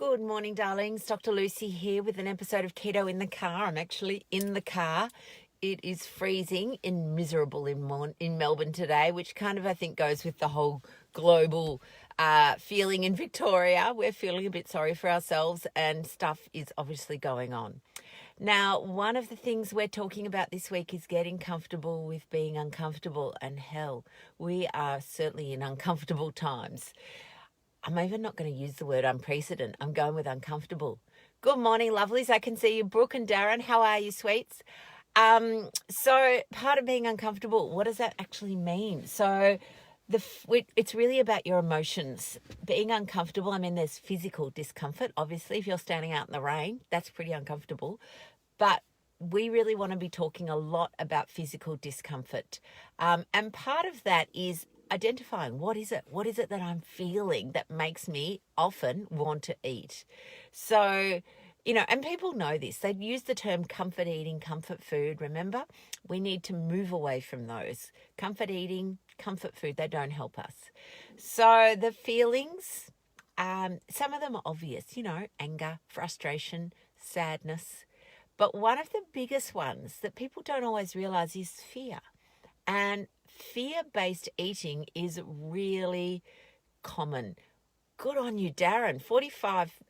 Good morning, darlings. Dr. Lucy here with an episode of Keto in the Car. I'm actually in the car. It is freezing and miserable in Melbourne today, which kind of, I think, goes with the whole global feeling in Victoria. We're feeling a bit sorry for ourselves and stuff is obviously going on. Now, one of the things we're talking about this week is getting comfortable with being uncomfortable. And hell, we are certainly in uncomfortable times. I'm even not going to use the word unprecedented. I'm going with uncomfortable. Good morning, lovelies. I can see you, Brooke and Darren. How are you, sweets? So part of being uncomfortable, what does that actually mean? So it's really about your emotions. Being uncomfortable, I mean, there's physical discomfort. Obviously, if you're standing out in the rain, that's pretty uncomfortable. But we really want to be talking a lot about physical discomfort. And part of that is identifying what is it that I'm feeling that makes me often want to eat. So, and people know this. They use the term comfort eating, comfort food. Remember, we need to move away from those. Comfort eating, comfort food, they don't help us. So the feelings, some of them are obvious, anger, frustration, sadness. But one of the biggest ones that people don't always realize is fear. And fear-based eating is really common. Good on you, Darren.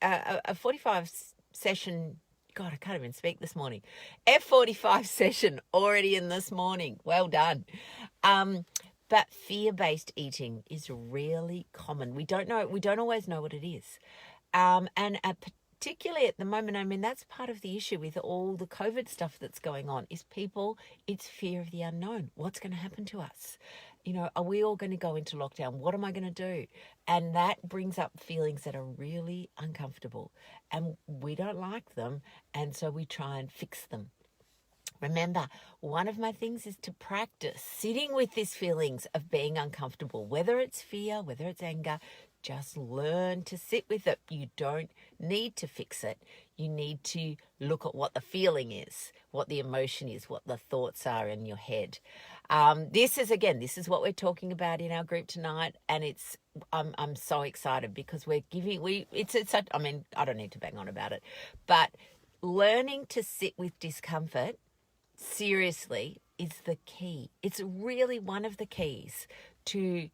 A 45 session, God, I can't even speak this morning. F45 session already in this morning. Well done. But fear-based eating is really common. We don't always know what it is. Particularly at the moment, I mean, that's part of the issue with all the COVID stuff that's going on is it's fear of the unknown. What's going to happen to us? Are we all going to go into lockdown? What am I going to do? And that brings up feelings that are really uncomfortable and we don't like them. And so we try and fix them. Remember, one of my things is to practice sitting with these feelings of being uncomfortable, whether it's fear, whether it's anger. Just learn to sit with it. You don't need to fix it. You need to look at what the feeling is, what the emotion is, what the thoughts are in your head. This is what we're talking about in our group tonight, and I'm so excited because I don't need to bang on about it, but learning to sit with discomfort seriously is the key. It's really one of the keys to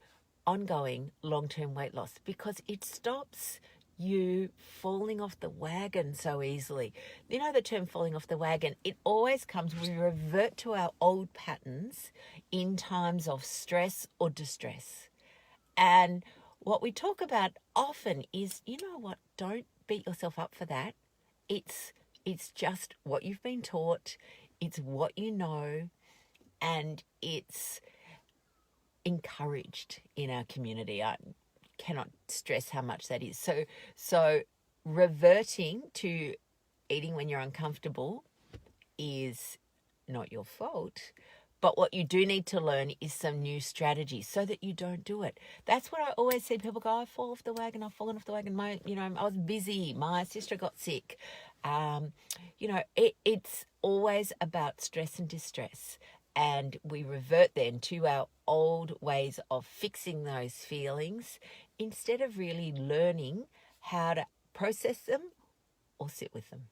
ongoing long-term weight loss because it stops you falling off the wagon so easily. You know the term falling off the wagon? It always comes, we revert to our old patterns in times of stress or distress. And what we talk about often is, don't beat yourself up for that. It's just what you've been taught. It's what you know. And it's encouraged in our community. I cannot stress how much that is. So reverting to eating when you're uncomfortable is not your fault. But what you do need to learn is some new strategies so that you don't do it. That's what I always see. People go, I've fallen off the wagon. I was busy. My sister got sick. It's always about stress and distress. And we revert then to our old ways of fixing those feelings instead of really learning how to process them or sit with them.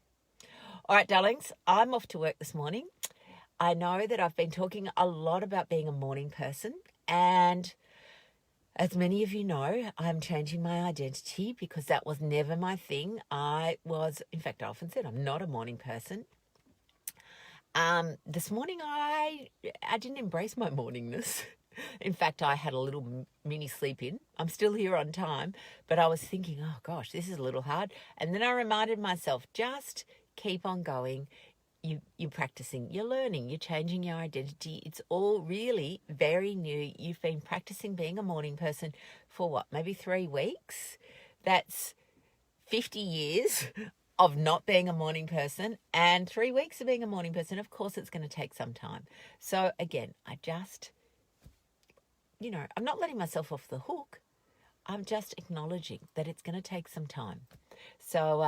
All right, darlings, I'm off to work this morning. I know that I've been talking a lot about being a morning person, and as many of you know, I'm changing my identity because that was never my thing. I often said I'm not a morning person. This morning I didn't embrace my morningness. In fact, I had a little mini sleep in. I'm still here on time, but I was thinking, oh gosh, this is a little hard. And then I reminded myself, just keep on going. You're practicing, you're learning, you're changing your identity. It's all really very new. You've been practicing being a morning person for what, maybe 3 weeks? That's 50 years of not being a morning person and 3 weeks of being a morning person. Of course, it's going to take some time. So again, I'm not letting myself off the hook. I'm just acknowledging that it's going to take some time. So,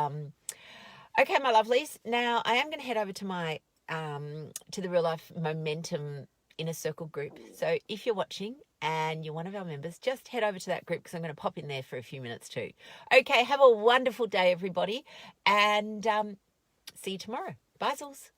okay, my lovelies. Now I am going to head over to my, to the Real Life Momentum Inner Circle group. So if you're watching and you're one of our members, just head over to that group because I'm going to pop in there for a few minutes too. Okay, have a wonderful day, everybody, and see you tomorrow. Bye, Zools.